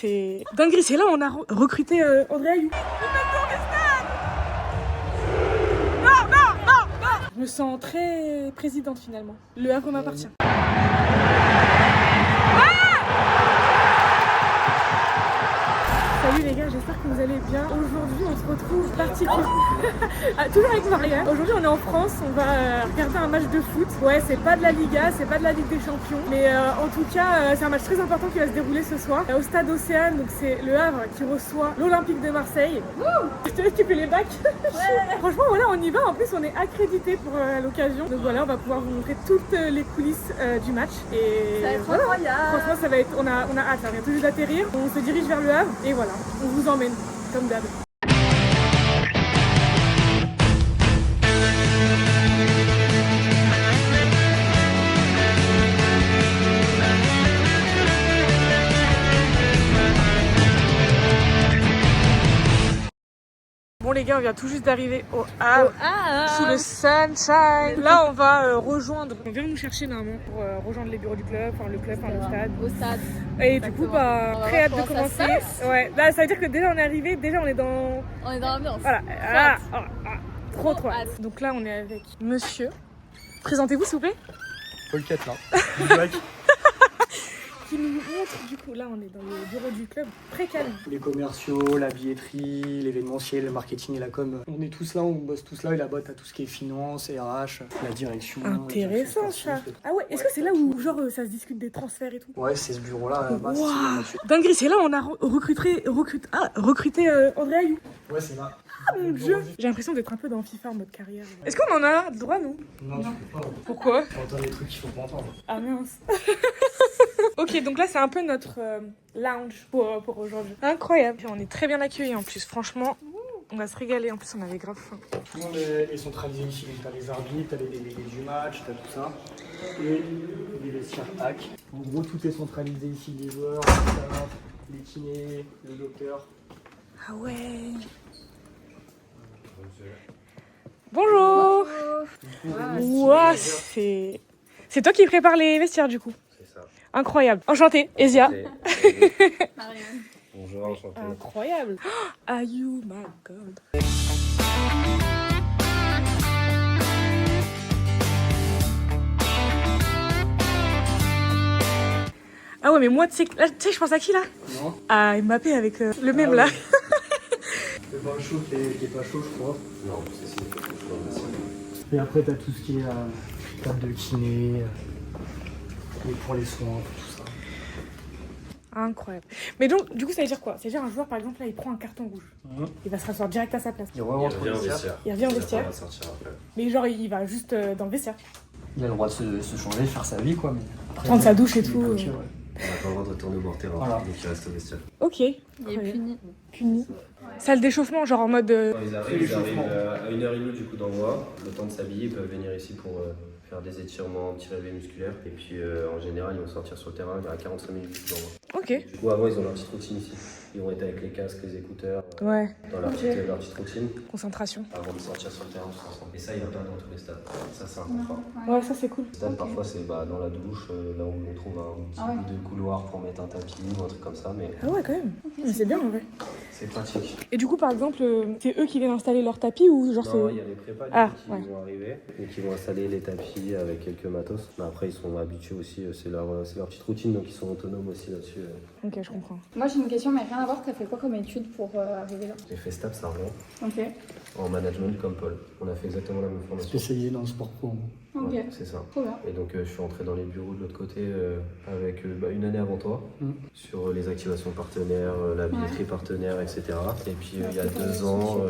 c'est dinguerie. C'est là où on a recruté André Ayou. Je me sens très présidente finalement. Le Havre m'appartient. Salut les gars, j'espère que vous allez bien. Aujourd'hui, on se retrouve toujours avec Marianne. Aujourd'hui, on est en France, on va regarder un match de foot. Ouais, c'est pas de la Liga, c'est pas de la Ligue des Champions, mais en tout cas, c'est un match très important qui va se dérouler ce soir au stade Océane. Donc c'est le Havre qui reçoit l'Olympique de Marseille. Je te laisse tu fais les bacs. Ouais. Franchement, voilà, on y va. En plus, on est accrédité pour l'occasion. Donc voilà, on va pouvoir vous montrer toutes les coulisses du match. Et ça va être voilà. incroyable. Franchement, ça va être, on a hâte. On vient tout juste d'atterrir. On se dirige vers le Havre et voilà. On vous emmène, comme d'hab. Bon les gars, on vient tout juste d'arriver au Havre, sous le sunshine. Là on va rejoindre, on vient nous chercher normalement pour rejoindre les bureaux du club, enfin le club, enfin le stade. Au stade. Et du coup, très hâte de commencer. Ouais, là ça veut dire que déjà on est arrivé, déjà on est dans... On est dans l'ambiance. Voilà, trop hâte. Donc là on est avec monsieur. Présentez-vous s'il vous plaît. Paul Catlin. Qui nous montre, du coup, là on est dans le bureau du club, très calme. Les commerciaux, la billetterie, l'événementiel, le marketing et la com. On est tous là, on bosse tous là et là-bas t'as tout ce qui est finance, RH, la direction. Intéressant ça. Ah ouais, est-ce que c'est là où genre ça se discute des transferts et tout? Ouais, c'est ce bureau-là. Wow. Dinguerie, c'est là où on a recruté André Ayou. Ouais, c'est là. Ah mon dieu. J'ai l'impression d'être un peu dans FIFA en mode carrière. Est-ce qu'on en a droit nous? Non, tu peux pas. Pourquoi? T'entends des trucs qu'il faut pas entendre. Ah mince. Ok, donc là c'est un peu notre lounge pour aujourd'hui. Incroyable. On est très bien accueillis en plus, franchement. On va se régaler, en plus on avait grave faim. Tout le monde est centralisé ici, t'as les arbitres, t'as les délégués du match, t'as tout ça. Et les vestiaires tac. En gros, tout est centralisé ici, les joueurs, les staffs, les kinés, les docteurs. Ah ouais. Bonjour. Ouah, c'est toi qui prépares les vestiaires du coup? C'est ça. Incroyable. Enchantée, Ezia. Bonjour, enchanté. Incroyable. Ayou, my god. Ah ouais, mais moi, tu sais, je pense à qui là? Non. À Mbappé avec le même là. Le bain chaud qui est pas chaud, je crois. Non, c'est si, Et après, t'as tout ce qui est table de kiné, et pour les soins, tout ça. Incroyable. Mais donc, du coup, ça veut dire quoi? Ça veut dire un joueur, par exemple, là, il prend un carton rouge. Il va se rasseoir direct à sa place. Il rentre au vestiaire. Il revient au vestiaire. On va sortir après. Mais genre, il va juste dans le vestiaire. Il a le droit de se changer, de faire sa vie, quoi. Mais après, Prendre sa douche et il est tout. bloqué, ouais. On n'a pas le droit de retourner au bord terrain, Voilà. donc il reste au vestiaire. Ok. Il est puni. Puni. Salle d'échauffement, genre en mode... Quand ils arrivent à 1h30 du coup d'envoi. Le temps de s'habiller, ils peuvent venir ici pour faire des étirements, petits réveils musculaires. Et puis en général, ils vont sortir sur le terrain à 45 minutes d'envoi. Ok. Du coup, avant, ils ont leur petite routine ici. Ils vont être avec les casques, les écouteurs, Ouais. dans leur petite routine, Concentration. avant de sortir sur le terrain tous ensemble. Et ça, il n'y a pas dans tous les stades. Ça, c'est important. Ouais, ça c'est cool. Le stade, parfois, c'est dans la douche, là où on trouve un petit bout de couloir pour mettre un tapis ou un truc comme ça. Mais Ah ouais, quand même. Mais c'est bien en vrai. c'est pratique. Et du coup, par exemple, c'est eux qui viennent installer leur tapis ou genre Non, il y c'est... a les prépas qui ouais. vont arriver et qui vont installer les tapis avec quelques matos. Mais après, ils sont habitués aussi, c'est leur petite routine, donc ils sont autonomes aussi là-dessus. Ok, je comprends. Moi j'ai une question, mais rien à voir. T'as fait quoi comme étude pour arriver là? J'ai fait STAPS à Rouen, Ok. en management comme Paul. On a fait exactement la même formation. Spécialisé dans le sport pro. Ok. Ouais, c'est ça. Trop bien. Et donc je suis entré dans les bureaux de l'autre côté avec une année avant toi sur les activations partenaires, la billetterie partenaire, etc. Et puis il y a 2 ans,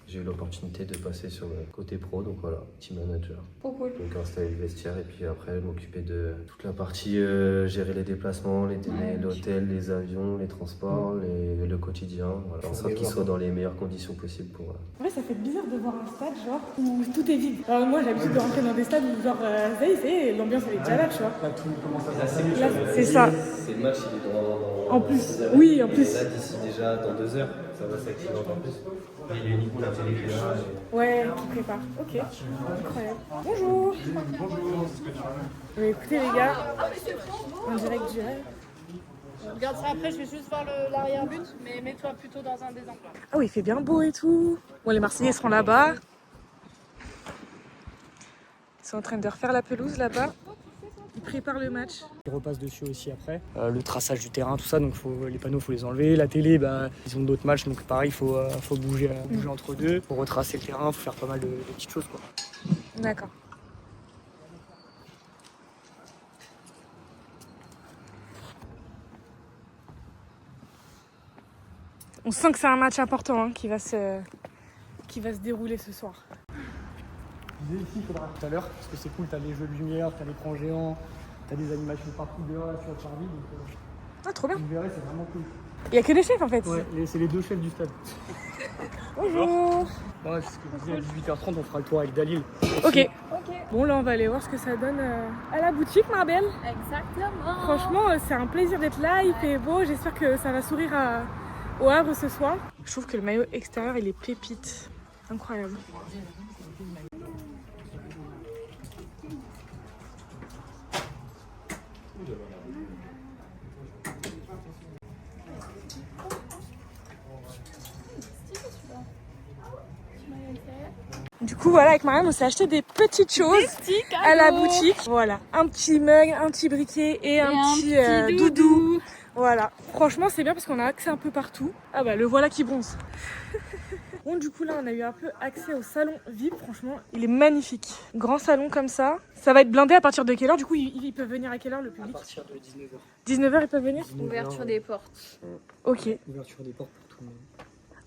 j'ai eu l'opportunité de passer sur le côté pro, donc voilà, team manager. Trop cool. Donc installer le vestiaire et puis après m'occuper de toute la partie, gérer les déplacements, l'hôtel, les avions, les transports, le quotidien. Voilà, en sorte qu'ils soient dans les meilleures conditions possibles pour... En vrai, ça fait bizarre de voir un stade genre où tout est vide. Alors, moi, j'ai l'habitude de rentrer dans des stades où genre, ça y est, l'ambiance elle est déjà là, tu vois. Là, tout commence à Là, passer. c'est ça. C'est le match, il est dans En plus, oui, en plus. Là, d'ici déjà dans 2 heures, ça va s'activer encore plus. Il y a uniquement la télé qui est là. Ouais, qui prépare. Ok. Incroyable. Bonjour. Bonjour, c'est ce que tu veux. Écoutez les gars, en direct du rêve. On regarde ça après, je vais juste voir l'arrière-but, mais mets-toi plutôt dans un des endroits. Ah oui, il fait bien beau et tout. Bon, les Marseillais seront là-bas. Ils sont en train de refaire la pelouse là-bas. Ils préparent le match. Ils repassent dessus aussi après. Le traçage du terrain, tout ça, donc les panneaux, il faut les enlever. La télé, ils ont d'autres matchs, donc pareil, il faut bouger entre deux. Pour retracer le terrain, il faut faire pas mal de petites choses, quoi. D'accord. On sent que c'est un match important qui va se dérouler ce soir. Je disais ici, il faudra tout à l'heure, parce que c'est cool, t'as les jeux de lumière, t'as l'écran géant, t'as des animations partout dehors là, sur le parvis, donc Ah, trop bien. vous verrez, c'est vraiment cool. Il n'y a que des chefs en fait. Ouais, c'est les deux chefs du stade. Bonjour. Ouais, c'est ce que je disais, à 18h30, on fera le tour avec Dalil. Ok. Bon, là, on va aller voir ce que ça donne à la boutique, Marbelle. Exactement. Franchement, c'est un plaisir d'être là. Il fait beau. J'espère que ça va sourire au Havre ce soir. Je trouve que le maillot extérieur, il est pépite. Incroyable. Du coup, voilà, avec Marianne, on s'est acheté des petites choses à la boutique. Voilà, un petit mug, un petit briquet et un petit doudou. Voilà, franchement, c'est bien parce qu'on a accès un peu partout. Ah bah, le voilà qui bronze. Bon, du coup, là, on a eu un peu accès au salon VIP. Franchement, il est magnifique. Grand salon comme ça. Ça va être blindé à partir de quelle heure? Du coup, ils peuvent venir à quelle heure, le À public? partir de 19h. 19h, ils peuvent venir? Ouverture des portes. Ok. Ouverture des portes pour tout le monde.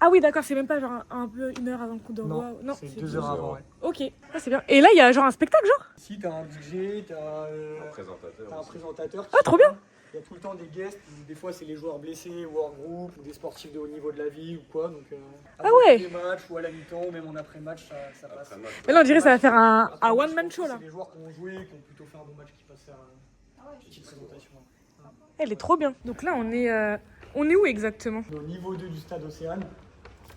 Ah oui, d'accord, c'est même pas genre un peu une heure avant le coup d'envoi. Non, c'est 2 heures avant, ouais. Ok, ah, c'est bien. Et là, il y a genre un spectacle, genre? Ici, t'as un DJ, t'as un présentateur. Ah, trop bien. Il y a tout le temps des guests, des fois c'est les joueurs blessés ou hors groupe, ou des sportifs de haut niveau de la vie ou quoi. Donc, Ah ouais. Des matchs ou à la mi-temps, ou même en après-match, ça passe. Mais là, on dirait que ça va faire un one-man show, là. C'est les joueurs qui ont joué, qui ont plutôt fait un bon match, qui passent faire une petite présentation. Elle est trop bien. Donc là, on est où exactement? Au niveau 2 du stade Océane,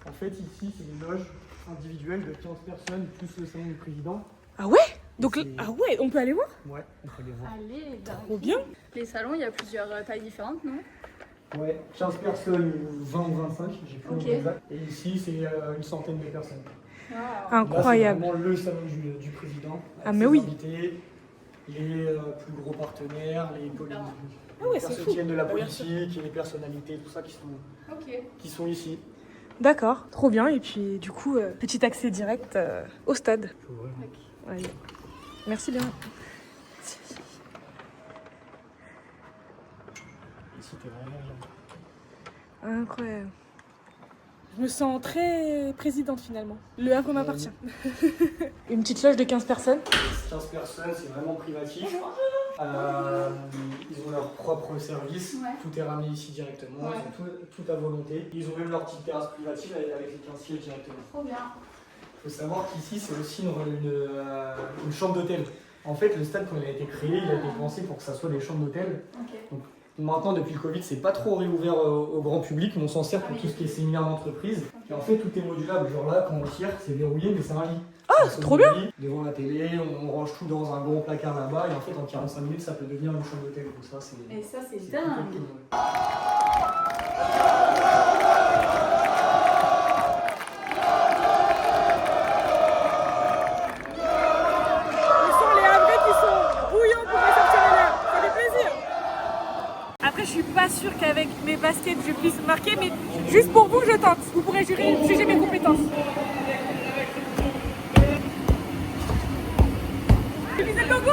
en fait, ici, c'est une loge individuelle de 15 personnes, plus le salon du président. Ah ouais? Donc, ah ouais, on peut aller voir? Ouais, on peut les voir. Allez, Trop bien. Les salons, il y a plusieurs tailles différentes, non? Ouais, 15 personnes, 20 ou 25, j'ai plus le Ok. nom exact. Et ici, c'est une centaine de personnes. Incroyable. Là, c'est vraiment le salon du président. Ah, avec mais ses oui. invités, les plus gros partenaires, les Ah ouais, c'est personnes fou. qui viennent de la Bien politique et les personnalités, tout ça qui sont ici. D'accord, trop bien. Et puis, du coup, petit accès direct au stade. Ouais. Merci bien. Ici, t'es vraiment bien. Incroyable. Je me sens très présidente finalement. Le Havre m'appartient. Une petite loge de 15 personnes. 15 personnes, c'est vraiment privatif. Ils ont leur propre service, Ouais. tout est ramené ici directement, Ouais. ils ont tout à volonté. Ils ont même leur petite terrasse privative avec les 15 sièges directement. Trop bien. Il faut savoir qu'ici, c'est aussi une chambre d'hôtel. En fait, le stade, quand il a été créé, il a été pensé pour que ça soit des chambres d'hôtel. Ok. Maintenant, depuis le Covid, c'est pas trop réouvert au grand public, mais on s'en sert pour tout ce qui est séminaire d'entreprise. Et en fait, tout est modulable. Genre là, quand on tire, c'est verrouillé, mais c'est un lit. Ah, c'est trop bien. Devant la télé, on range tout dans un gros placard là-bas, et en fait, en 45 minutes, ça peut devenir une chambre d'hôtel. Donc ça, c'est... Et ça, c'est c'est dingue. plutôt cool, ouais. Je sens les Havrais qui sont bouillants pour ressortir les lèvres. Ça fait plaisir. Après, je suis pas sûre qu'avec mes baskets, je puisse marquer, mais juste pour vous, je tente. Vous pourrez juger mes compétences. Lisez Togo.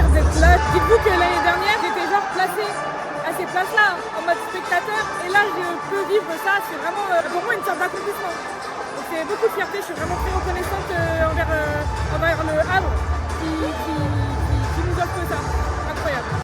plaisir d'être là. Dites-vous que l'année dernière, j'étais genre placée à ces places-là en mode spectateur. Et là, je peux vivre ça. C'est vraiment pour moi une sorte d'accomplissement. Donc c'est beaucoup de fierté. Je suis vraiment très reconnaissante envers le Havre qui nous offre ça. Incroyable.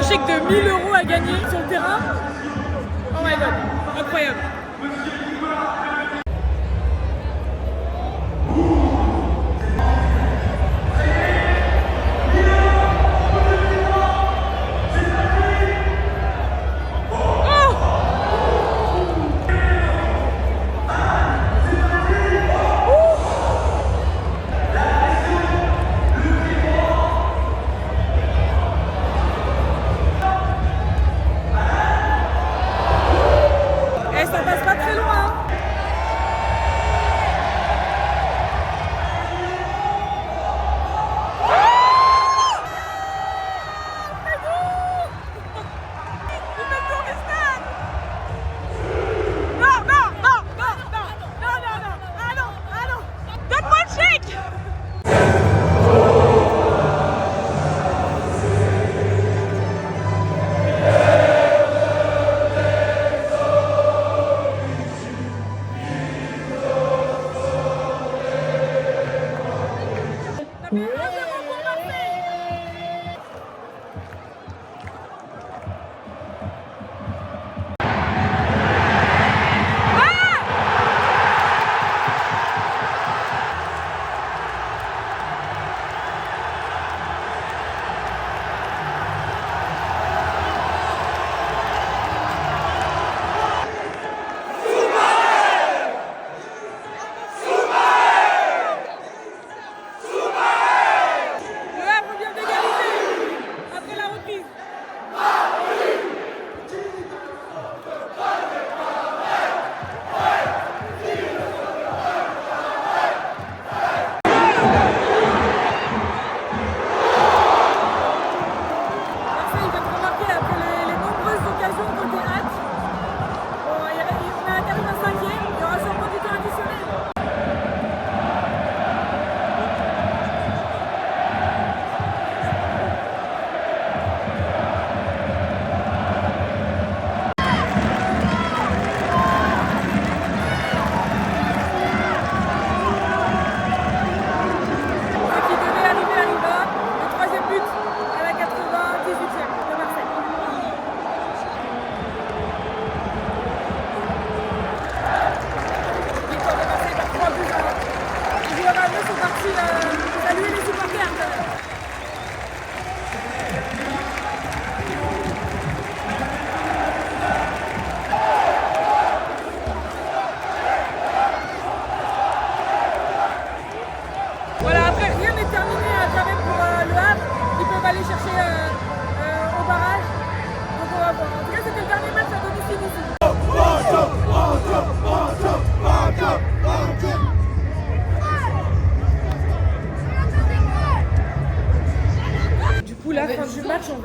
chèque de 1000 € à gagner sur le terrain. Oh my god, incroyable.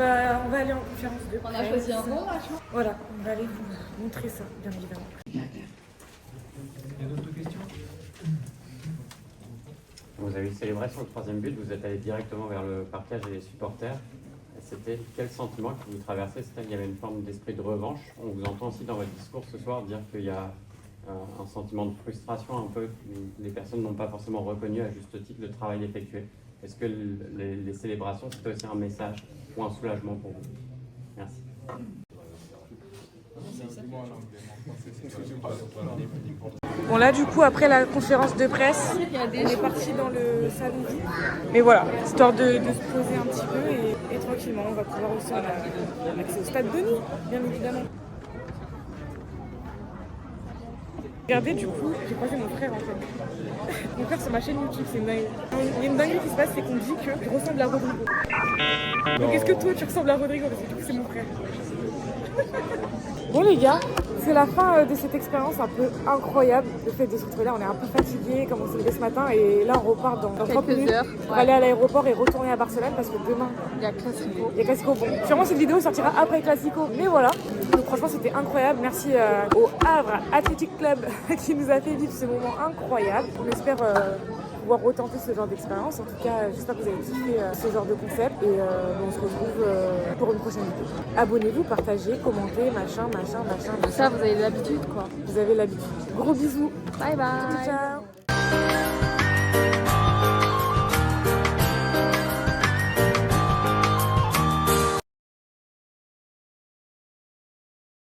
va aller en conférence de presse. On a choisi un bon match. Voilà, on va aller vous montrer ça, bien évidemment. Il y a d'autres questions? Vous avez célébré sur le 3e but, vous êtes allé directement vers le parquage et les supporters. C'était quel sentiment qui vous traversait? C'était qu'il y avait une forme d'esprit de revanche. On vous entend aussi dans votre discours ce soir dire qu'il y a un sentiment de frustration un peu. Les personnes n'ont pas forcément reconnu à juste titre le travail effectué. Est-ce que les célébrations, c'était aussi un message ou un soulagement pour vous? Merci. Bon là du coup après la conférence de presse, on est parti dans le salon VIP. Mais voilà, histoire de se poser un petit peu et tranquillement on va pouvoir aussi avoir accès au stade Denis, bien évidemment. Regardez du coup, j'ai croisé mon frère en fait. Mon frère sur ma chaîne YouTube, c'est une dinguerie. Il y a une dinguerie qui se passe, c'est qu'on dit que je ressemble à Rodrigo. Donc est-ce que toi tu ressembles à Rodrigo? Parce que du coup c'est mon frère. Bon les gars, c'est la fin de cette expérience un peu incroyable. Le fait de se retrouver là, on est un peu fatigué comme on s'est levé ce matin et là on repart dans 30 minutes pour aller à l'aéroport et retourner à Barcelone parce que demain Il y a Classico. il y a Classico. Bon, sûrement cette vidéo sortira après Classico, mais voilà. Donc franchement c'était incroyable. Merci au Havre Athletic Club qui nous a fait vivre ce moment incroyable. On espère pouvoir retenter ce genre d'expérience. En tout cas, j'espère que vous avez kiffé ce genre de concept et on se retrouve pour une prochaine vidéo. Abonnez-vous, partagez, commentez, machin. Ça, vous avez l'habitude quoi. Vous avez l'habitude. Gros bisous. Bye bye. Ciao.